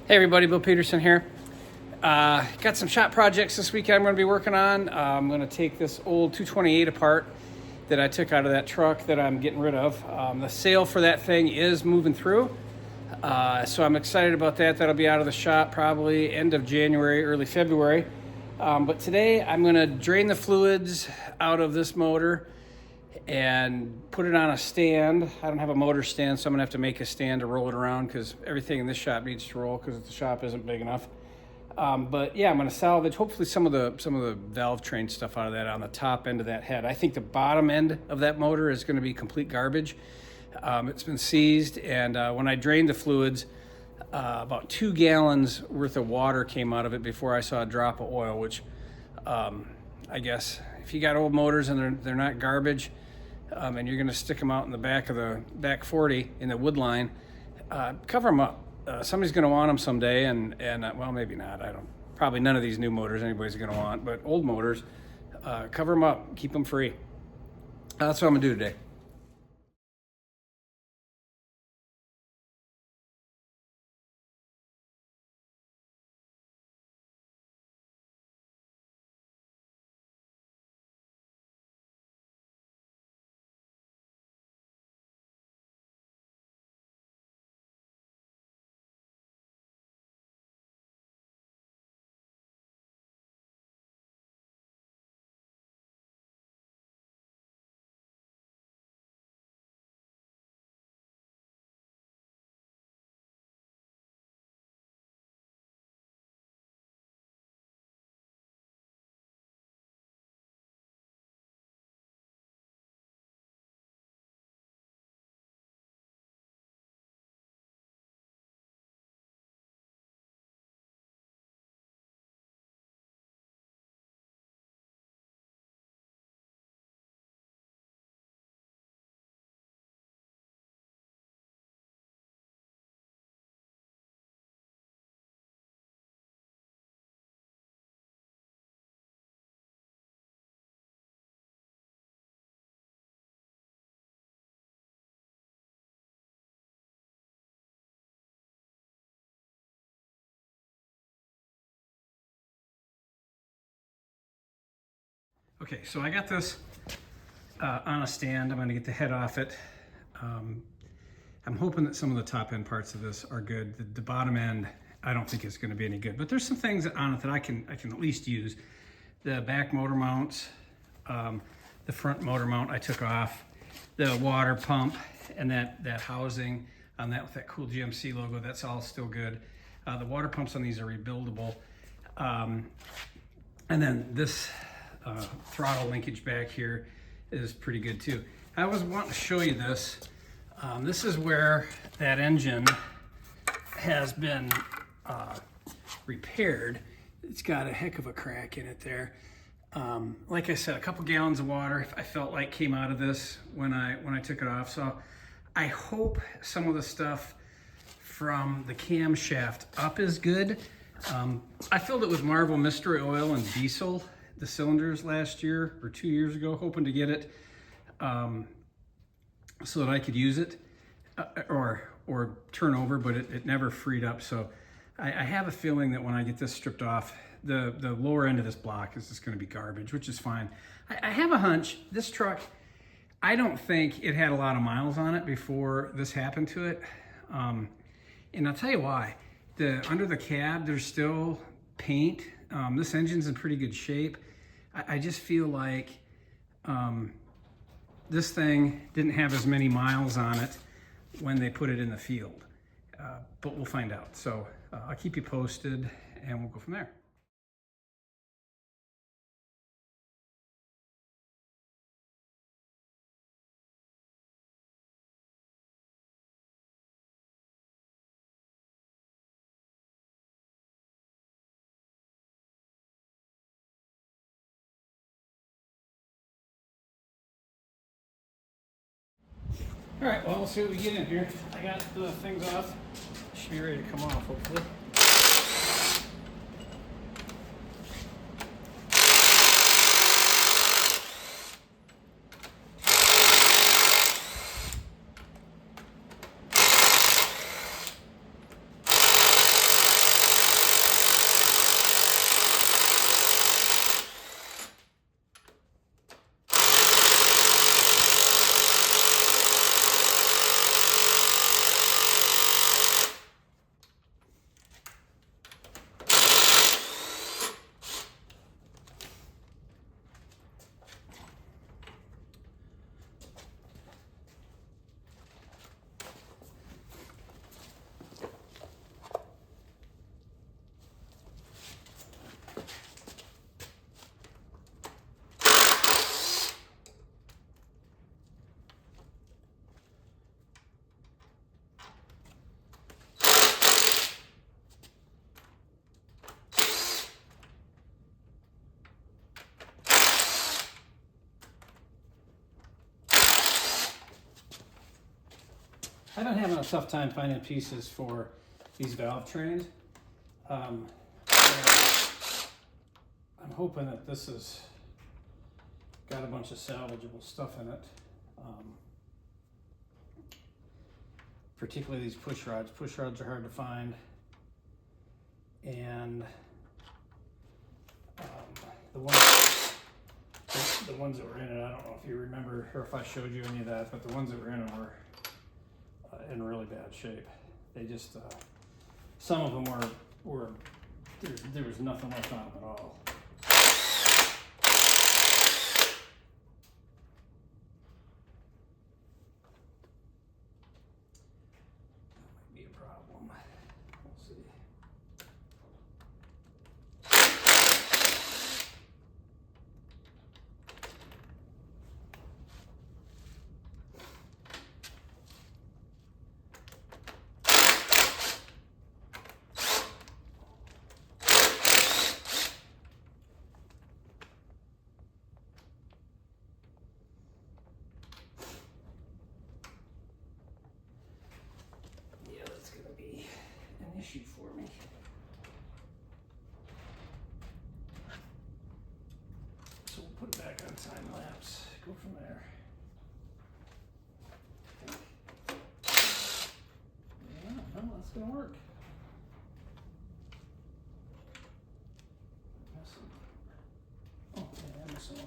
Hey everybody, Bill Peterson here. Got some shop projects this weekend I'm going to be working on. I'm going to take this old 228 apart that I took out of that truck that I'm getting rid of. The sale for that thing is moving through, so I'm excited about that. That'll be out of the shop probably end of January, early February. But today I'm going to drain the fluids out of this motor and put it on a stand. I don't have a motor stand, so I'm gonna have to make a stand to roll it around because everything in this shop needs to roll because the shop isn't big enough. But yeah, I'm gonna salvage hopefully some of the valve train stuff out of that on the top end of that head. I think the bottom end of that motor is gonna be complete garbage. It's been seized, and when I drained the fluids, about 2 gallons worth of water came out of it before I saw a drop of oil, which I guess if you got old motors and they're not garbage, and you're going to stick them out in the back of the back 40 in the wood line, cover them up. Somebody's going to want them someday, and well, maybe not. Probably none of these new motors anybody's going to want, but old motors, cover them up, keep them free. That's what I'm going to do today. Okay, so I got this on a stand. I'm going to get the head off it. I'm hoping that some of the top end parts of this are good. The bottom end, I don't think it's going to be any good, but there's some things on it that I can at least use. The back motor mounts, the front motor mount I took off, the water pump, and that housing on that with that cool GMC logo, that's all still good. The water pumps on these are rebuildable. And then this throttle linkage back here is pretty good too. I was wanting to show you this. This is where that engine has been repaired. It's got a heck of a crack in it there. Like I said, a couple gallons of water I felt like came out of this when I took it off. So I hope some of the stuff from the camshaft up is good. I filled it with Marvel Mystery Oil and diesel, the cylinders last year or 2 years ago, hoping to get it so that I could use it or turn over, but it never freed up. So I have a feeling that when I get this stripped off, the lower end of this block is just going to be garbage, which is fine. I have a hunch this truck, I don't think it had a lot of miles on it before this happened to it. And I'll tell you why. Under the cab, there's still paint. This engine's in pretty good shape. I just feel like this thing didn't have as many miles on it when they put it in the field. But we'll find out. So I'll keep you posted and we'll go from there. All right, well, let's see what we get in here. I got the things off. Should be ready to come off, hopefully. having a tough time finding pieces for these valve trains. I'm hoping that this has got a bunch of salvageable stuff in it. Particularly these push rods. Push rods are hard to find. And the ones that were in it, I don't know if you remember or if I showed you any of that, but the ones that were in it were in really bad shape. They just, some of them were there was nothing left on them at all. That might be a problem. We'll see. Issue for me. So we'll put it back on time lapse, go from there. Yeah, no, that's gonna work. Oh, yeah, I'm missing one.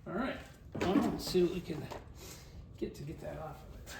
All right, well, let's see what we can get that off of it.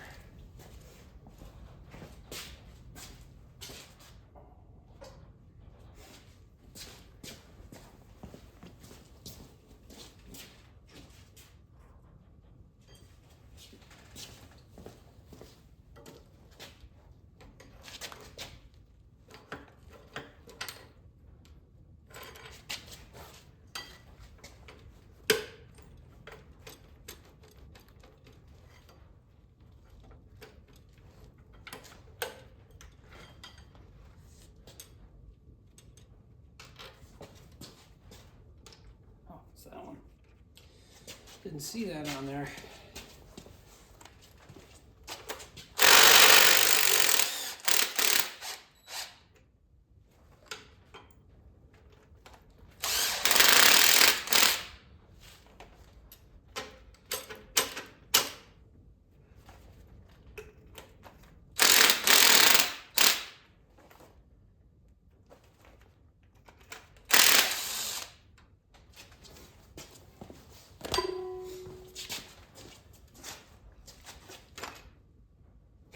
That one. Didn't see that on there.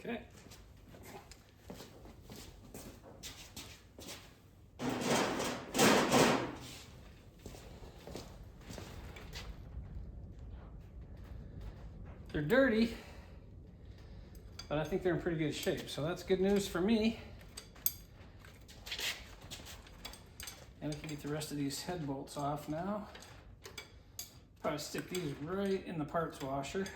Okay. They're dirty, but I think they're in pretty good shape, so that's good news for me. And we can get the rest of these head bolts off now. Probably stick these right in the parts washer.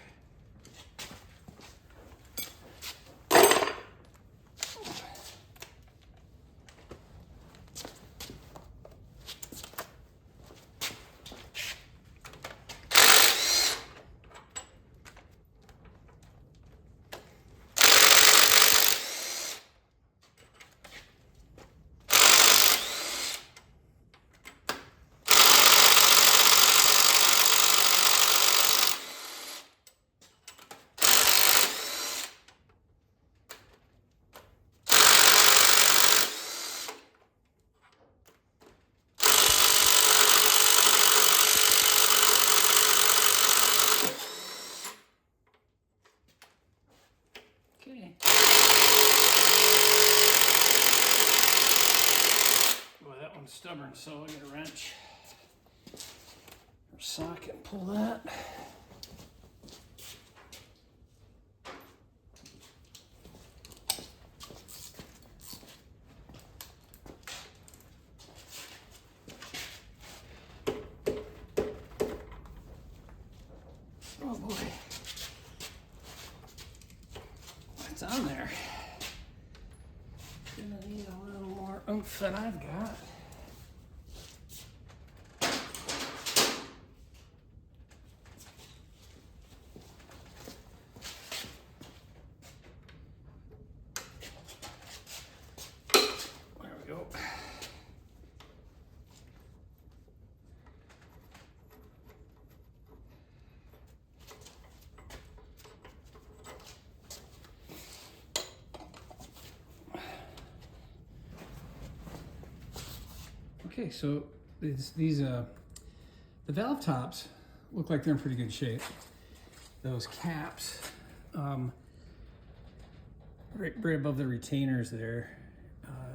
Okay. Boy, that one's stubborn, so I'll get a wrench or socket and pull that. Oh boy. What's on there? Gonna need a little more. junk that I've got. There we go. Okay, so the valve tops look like they're in pretty good shape. Those caps, right above the retainers there,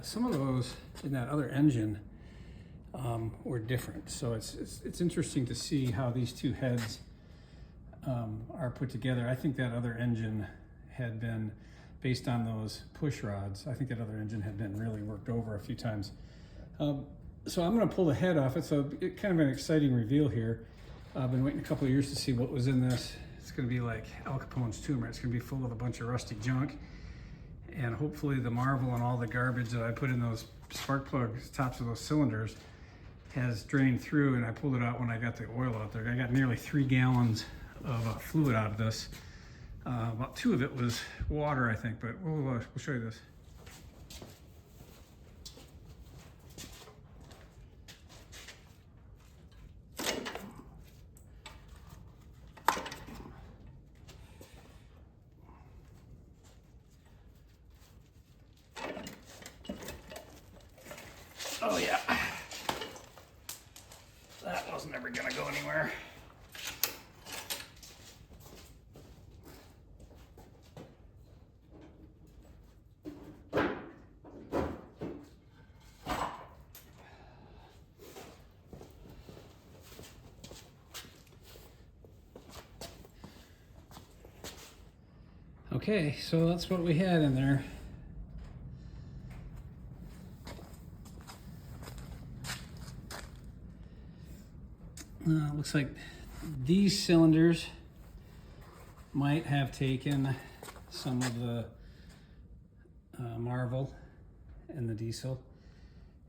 some of those in that other engine were different. So it's interesting to see how these two heads are put together. I think that other engine had been, based on those push rods, I think that other engine had been really worked over a few times. So I'm going to pull the head off. It's kind of an exciting reveal here. I've been waiting a couple of years to see what was in this. It's going to be like Al Capone's tumor. It's going to be full of a bunch of rusty junk. And hopefully the marble and all the garbage that I put in those spark plugs, tops of those cylinders, has drained through, and I pulled it out when I got the oil out there. I got nearly 3 gallons of fluid out of this. About 2 of it was water, I think, but we'll show you this. Oh yeah, that wasn't ever gonna go anywhere. Okay, so that's what we had in there. Looks like these cylinders might have taken some of the Marvel and the diesel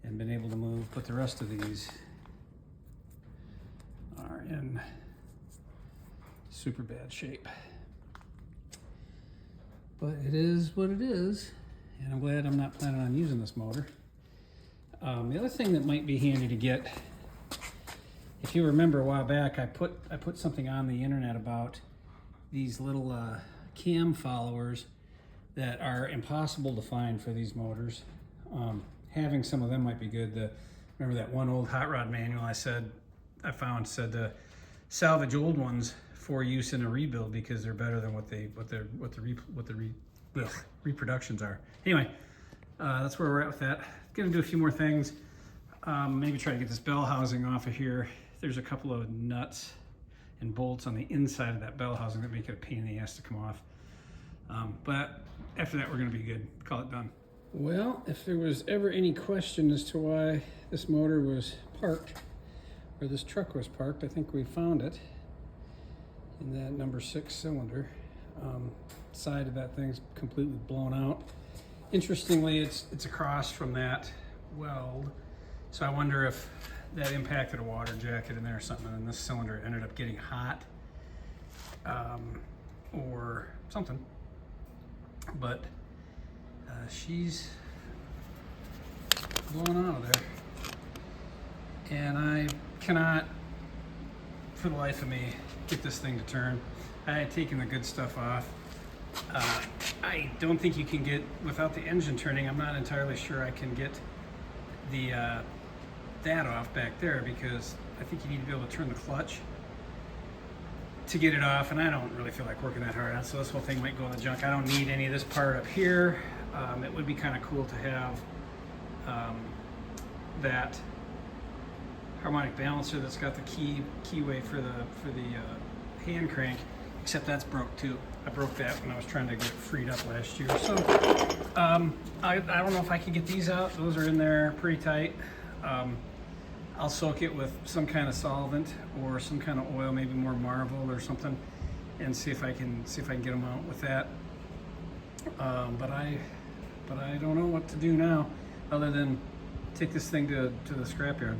and been able to move, but the rest of these are in super bad shape. But it is what it is, and I'm glad I'm not planning on using this motor. The other thing that might be handy to get, if you remember a while back, I put something on the internet about these little cam followers that are impossible to find for these motors. Having some of them might be good. Remember that one old hot rod manual I found said to salvage old ones for use in a rebuild because they're better than what the reproductions are. Anyway, that's where we're at with that. Gonna do a few more things. Maybe try to get this bell housing off of here. There's a couple of nuts and bolts on the inside of that bell housing that make it a pain in the ass to come off. But after that, we're gonna be good. Call it done. Well, if there was ever any question as to why this motor was parked, or this truck was parked, I think we found it in that number 6 cylinder. Side of that thing's completely blown out. Interestingly, it's across from that weld. So I wonder if that impacted a water jacket in there or something, and this cylinder ended up getting hot or something. But she's blown out of there. And I cannot, for the life of me, get this thing to turn. I had taken the good stuff off. I don't think you can get, without the engine turning, I'm not entirely sure I can get the that off back there, because I think you need to be able to turn the clutch to get it off, and I don't really feel like working that hard on, so this whole thing might go in the junk. I don't need any of this part up here. It would be kind of cool to have that harmonic balancer that's got the keyway for the hand crank, except that's broke too. I broke that when I was trying to get it freed up last year. So I don't know if I can get these out. Those are in there pretty tight. I'll soak it with some kind of solvent or some kind of oil, maybe more Marvel or something, and see if I can get them out with that. But I don't know what to do now, other than take this thing to the scrapyard.